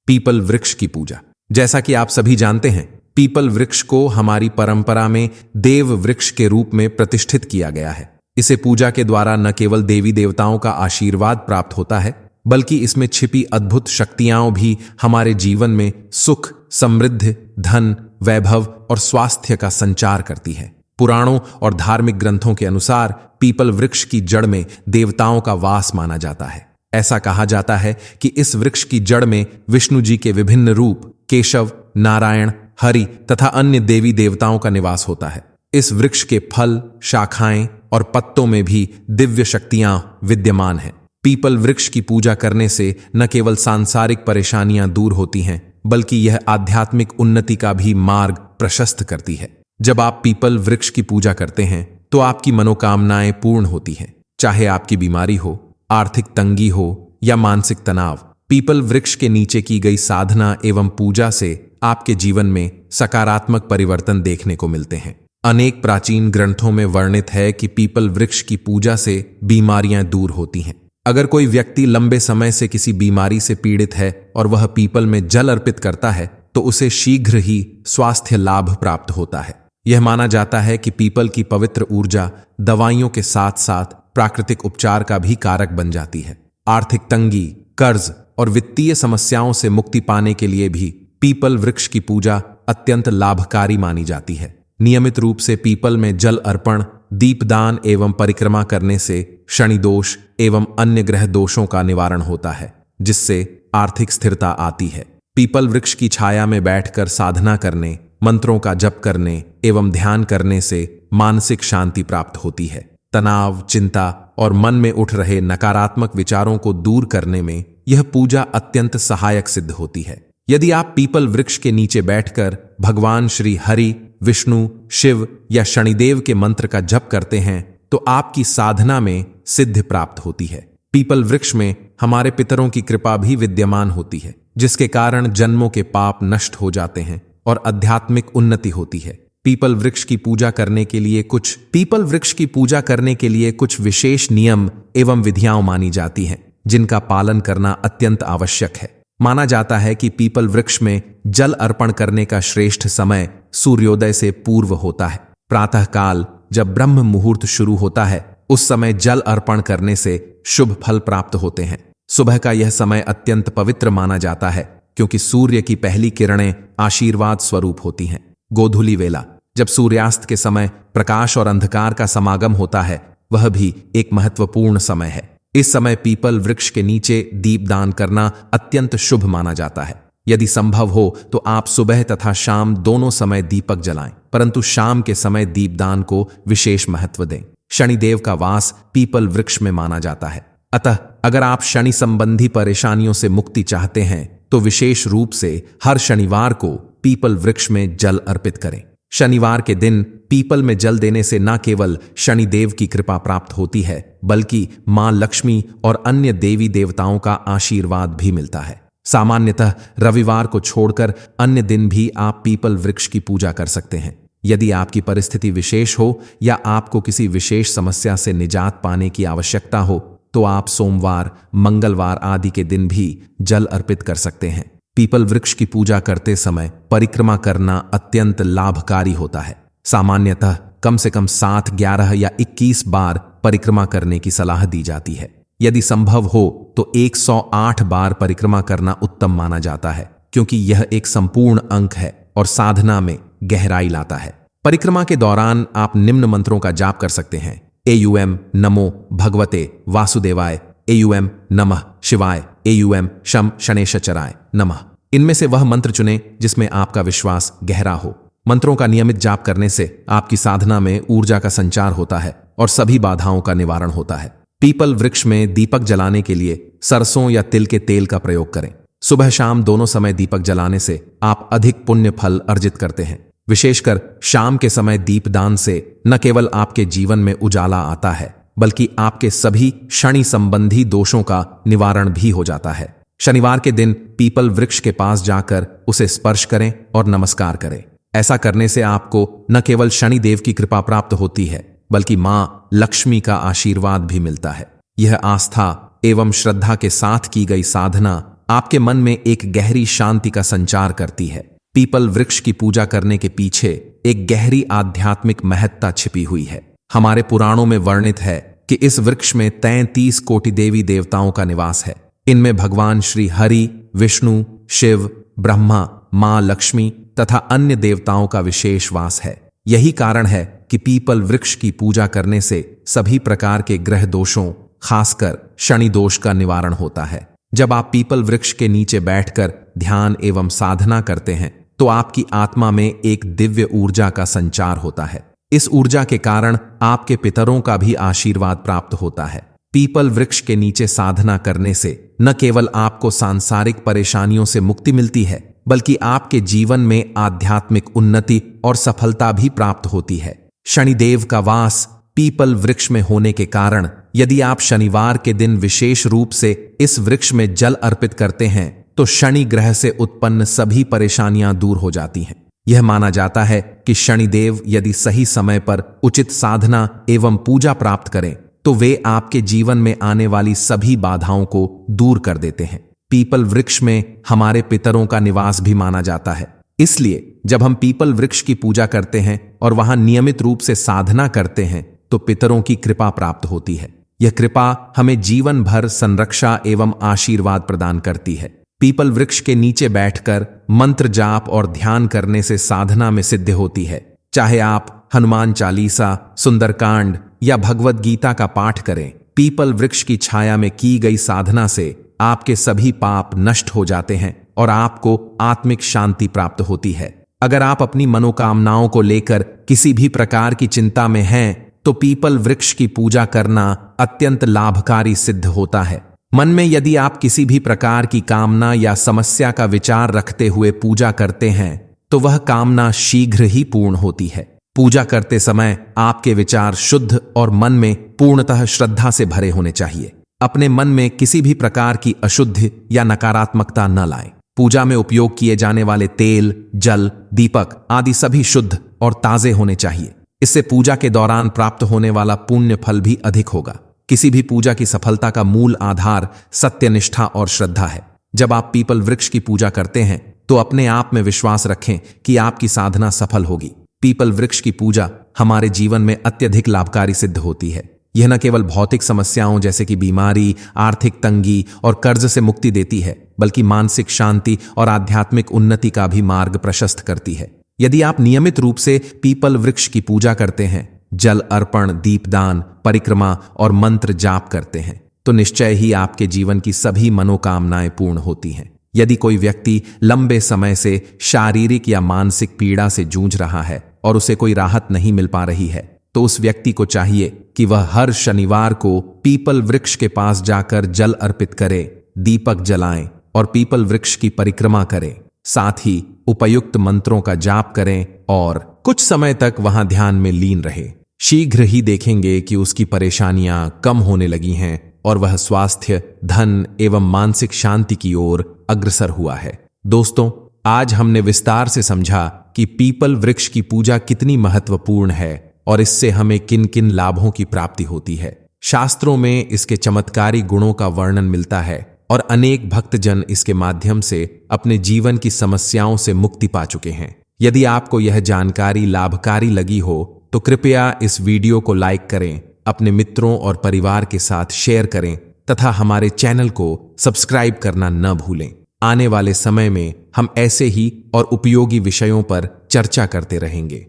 People वृक्ष की पूजा। जैसा कि आप सभी जानते हैं, पीपल वृक्ष को हमारी परंपरा में देव वृक्ष के रूप में प्रतिष्ठित किया गया है। इसे पूजा के द्वारा न केवल देवी देवताओं का आशीर्वाद प्राप्त होता है, बल्कि इसमें छिपी अद्भुत शक्तियां भी हमारे जीवन में सुख, समृद्धि, धन, वैभव और स्वास्थ्य का संचार करती है। पुराणों और धार्मिक ग्रंथों के अनुसार पीपल वृक्ष की जड़ में देवताओं का वास माना जाता है। ऐसा कहा जाता है कि इस वृक्ष की जड़ में विष्णु जी के विभिन्न रूप केशव, नारायण, हरि तथा अन्य देवी देवताओं का निवास होता है। इस वृक्ष के फल, शाखाएं और पत्तों में भी दिव्य शक्तियां विद्यमान हैं। पीपल वृक्ष की पूजा करने से न केवल सांसारिक परेशानियां दूर होती हैं, बल्कि यह आध्यात्मिक उन्नति का भी मार्ग प्रशस्त करती है। जब आप पीपल वृक्ष की पूजा करते हैं तो आपकी मनोकामनाएं पूर्ण होती हैं। चाहे आपकी बीमारी हो, आर्थिक तंगी हो या मानसिक तनाव, पीपल वृक्ष के नीचे की गई साधना एवं पूजा से आपके जीवन में सकारात्मक परिवर्तन देखने को मिलते हैं। अनेक प्राचीन ग्रंथों में वर्णित है कि पीपल वृक्ष की पूजा से बीमारियां दूर होती हैं। अगर कोई व्यक्ति लंबे समय से किसी बीमारी से पीड़ित है और वह पीपल में जल अर्पित करता है तो उसे शीघ्र ही स्वास्थ्य लाभ प्राप्त होता है। यह माना जाता है कि पीपल की पवित्र ऊर्जा दवाइयों के साथ साथ प्राकृतिक उपचार का भी कारक बन जाती है। आर्थिक तंगी, कर्ज और वित्तीय समस्याओं से मुक्ति पाने के लिए भी पीपल वृक्ष की पूजा अत्यंत लाभकारी मानी जाती है। नियमित रूप से पीपल में जल अर्पण, दीपदान एवं परिक्रमा करने से शनि दोष एवं अन्य ग्रह दोषों का निवारण होता है, जिससे आर्थिक स्थिरता आती है। पीपल वृक्ष की छाया में बैठकर साधना करने, मंत्रों का जप करने एवं ध्यान करने से मानसिक शांति प्राप्त होती है। तनाव, चिंता और मन में उठ रहे नकारात्मक विचारों को दूर करने में यह पूजा अत्यंत सहायक सिद्ध होती है। यदि आप पीपल वृक्ष के नीचे बैठकर भगवान श्री हरि, विष्णु, शिव या शनिदेव के मंत्र का जप करते हैं तो आपकी साधना में सिद्धि प्राप्त होती है। पीपल वृक्ष में हमारे पितरों की कृपा भी विद्यमान होती है, जिसके कारण जन्मों के पाप नष्ट हो जाते हैं और आध्यात्मिक उन्नति होती है। पीपल वृक्ष की पूजा करने के लिए कुछ विशेष नियम एवं विधियां मानी जाती हैं, जिनका पालन करना अत्यंत आवश्यक है। माना जाता है कि पीपल वृक्ष में जल अर्पण करने का श्रेष्ठ समय सूर्योदय से पूर्व होता है। प्रातः काल जब ब्रह्म मुहूर्त शुरू होता है, उस समय जल अर्पण करने से शुभ फल प्राप्त होते हैं। सुबह का यह समय अत्यंत पवित्र माना जाता है, क्योंकि सूर्य की पहली किरणें आशीर्वाद स्वरूप होती हैं। गोधूली वेला, जब सूर्यास्त के समय प्रकाश और अंधकार का समागम होता है, वह भी एक महत्वपूर्ण समय है। इस समय पीपल वृक्ष के नीचे दीपदान करना अत्यंत शुभ माना जाता है। यदि संभव हो तो आप सुबह तथा शाम दोनों समय दीपक जलाएं, परंतु शाम के समय दीपदान को विशेष महत्व दें। शनिदेव का वास पीपल वृक्ष में माना जाता है, अतः अगर आप शनि संबंधी परेशानियों से मुक्ति चाहते हैं तो विशेष रूप से हर शनिवार को पीपल वृक्ष में जल अर्पित करें। शनिवार के दिन पीपल में जल देने से न केवल शनिदेव की कृपा प्राप्त होती है, बल्कि मां लक्ष्मी और अन्य देवी देवताओं का आशीर्वाद भी मिलता है। सामान्यतः रविवार को छोड़कर अन्य दिन भी आप पीपल वृक्ष की पूजा कर सकते हैं। यदि आपकी परिस्थिति विशेष हो या आपको किसी विशेष समस्या से निजात पाने की आवश्यकता हो तो आप सोमवार, मंगलवार आदि के दिन भी जल अर्पित कर सकते हैं। पीपल वृक्ष की पूजा करते समय परिक्रमा करना अत्यंत लाभकारी होता है। सामान्यतः कम से कम 7, 11 या 21 बार परिक्रमा करने की सलाह दी जाती है। यदि संभव हो तो 108 बार परिक्रमा करना उत्तम माना जाता है, क्योंकि यह एक संपूर्ण अंक है और साधना में गहराई लाता है। परिक्रमा के दौरान आप निम्न मंत्रों का जाप कर सकते हैं: एयूएम नमो भगवते वासुदेवाय, एयूएम नमः शिवाय, एयूएम शम शनेशचराय नमः। इनमें से वह मंत्र चुनें जिसमें आपका विश्वास गहरा हो। मंत्रों का नियमित जाप करने से आपकी साधना में ऊर्जा का संचार होता है और सभी बाधाओं का निवारण होता है। पीपल वृक्ष में दीपक जलाने के लिए सरसों या तिल के तेल का प्रयोग करें। सुबह शाम दोनों समय दीपक जलाने से आप अधिक पुण्य फल अर्जित करते हैं। विशेषकर शाम के समय दीपदान से न केवल आपके जीवन में उजाला आता है, बल्कि आपके सभी शनि संबंधी दोषों का निवारण भी हो जाता है। शनिवार के दिन पीपल वृक्ष के पास जाकर उसे स्पर्श करें और नमस्कार करें। ऐसा करने से आपको न केवल शनि देव की कृपा प्राप्त होती है, बल्कि मां लक्ष्मी का आशीर्वाद भी मिलता है। यह आस्था एवं श्रद्धा के साथ की गई साधना आपके मन में एक गहरी शांति का संचार करती है। पीपल वृक्ष की पूजा करने के पीछे एक गहरी आध्यात्मिक महत्ता छिपी हुई है। हमारे पुराणों में वर्णित है कि इस वृक्ष में 33 कोटि देवी देवताओं का निवास है। इनमें भगवान श्री हरि, विष्णु, शिव, ब्रह्मा, मां लक्ष्मी तथा अन्य देवताओं का विशेष वास है। यही कारण है कि पीपल वृक्ष की पूजा करने से सभी प्रकार के ग्रह दोषों, खासकर शनि दोष का निवारण होता है। जब आप पीपल वृक्ष के नीचे बैठकर ध्यान एवं साधना करते हैं तो आपकी आत्मा में एक दिव्य ऊर्जा का संचार होता है। इस ऊर्जा के कारण आपके पितरों का भी आशीर्वाद प्राप्त होता है। पीपल वृक्ष के नीचे साधना करने से न केवल आपको सांसारिक परेशानियों से मुक्ति मिलती है, बल्कि आपके जीवन में आध्यात्मिक उन्नति और सफलता भी प्राप्त होती है। शनिदेव का वास पीपल वृक्ष में होने के कारण यदि आप शनिवार के दिन विशेष रूप से इस वृक्ष में जल अर्पित करते हैं तो शनि ग्रह से उत्पन्न सभी परेशानियां दूर हो जाती हैं। यह माना जाता है कि शनिदेव यदि सही समय पर उचित साधना एवं पूजा प्राप्त करें तो वे आपके जीवन में आने वाली सभी बाधाओं को दूर कर देते हैं। पीपल वृक्ष में हमारे पितरों का निवास भी माना जाता है। इसलिए जब हम पीपल वृक्ष की पूजा करते हैं और वहां नियमित रूप से साधना करते हैं तो पितरों की कृपा प्राप्त होती है। यह कृपा हमें जीवन भर संरक्षा एवं आशीर्वाद प्रदान करती है। पीपल वृक्ष के नीचे बैठकर मंत्र जाप और ध्यान करने से साधना में सिद्धि होती है। चाहे आप हनुमान चालीसा, सुंदरकांड या भगवद गीता का पाठ करें, पीपल वृक्ष की छाया में की गई साधना से आपके सभी पाप नष्ट हो जाते हैं और आपको आत्मिक शांति प्राप्त होती है। अगर आप अपनी मनोकामनाओं को लेकर किसी भी प्रकार की चिंता में हैं तो पीपल वृक्ष की पूजा करना अत्यंत लाभकारी सिद्ध होता है। मन में यदि आप किसी भी प्रकार की कामना या समस्या का विचार रखते हुए पूजा करते हैं तो वह कामना शीघ्र ही पूर्ण होती है। पूजा करते समय आपके विचार शुद्ध और मन में पूर्णतः श्रद्धा से भरे होने चाहिए। अपने मन में किसी भी प्रकार की अशुद्ध या नकारात्मकता न लाएं। पूजा में उपयोग किए जाने वाले तेल, जल, दीपक आदि सभी शुद्ध और ताजे होने चाहिए। इससे पूजा के दौरान प्राप्त होने वाला पुण्य फल भी अधिक होगा। किसी भी पूजा की सफलता का मूल आधार सत्यनिष्ठा और श्रद्धा है। जब आप पीपल वृक्ष की पूजा करते हैं तो अपने आप में विश्वास रखें कि आपकी साधना सफल होगी। पीपल वृक्ष की पूजा हमारे जीवन में अत्यधिक लाभकारी सिद्ध होती है। यह न केवल भौतिक समस्याओं जैसे कि बीमारी, आर्थिक तंगी और कर्ज से मुक्ति देती है, बल्कि मानसिक शांति और आध्यात्मिक उन्नति का भी मार्ग प्रशस्त करती है। यदि आप नियमित रूप से पीपल वृक्ष की पूजा करते हैं, जल अर्पण, दीपदान, परिक्रमा और मंत्र जाप करते हैं तो निश्चय ही आपके जीवन की सभी मनोकामनाएं पूर्ण होती हैं। यदि कोई व्यक्ति लंबे समय से शारीरिक या मानसिक पीड़ा से जूझ रहा है और उसे कोई राहत नहीं मिल पा रही है तो उस व्यक्ति को चाहिए कि वह हर शनिवार को पीपल वृक्ष के पास जाकर जल अर्पित करे, दीपक जलाएं और पीपल वृक्ष की परिक्रमा करें। साथ ही उपयुक्त मंत्रों का जाप करें और कुछ समय तक वहां ध्यान में लीन रहे। शीघ्र ही देखेंगे कि उसकी परेशानियां कम होने लगी हैं और वह स्वास्थ्य, धन एवं मानसिक शांति की ओर अग्रसर हुआ है। दोस्तों, आज हमने विस्तार से समझा कि पीपल वृक्ष की पूजा कितनी महत्वपूर्ण है और इससे हमें किन किन लाभों की प्राप्ति होती है। शास्त्रों में इसके चमत्कारी गुणों का वर्णन मिलता है और अनेक भक्तजन इसके माध्यम से अपने जीवन की समस्याओं से मुक्ति पा चुके हैं। यदि आपको यह जानकारी लाभकारी लगी हो तो कृपया इस वीडियो को लाइक करें, अपने मित्रों और परिवार के साथ शेयर करें तथा हमारे चैनल को सब्सक्राइब करना न भूलें। आने वाले समय में हम ऐसे ही और उपयोगी विषयों पर चर्चा करते रहेंगे।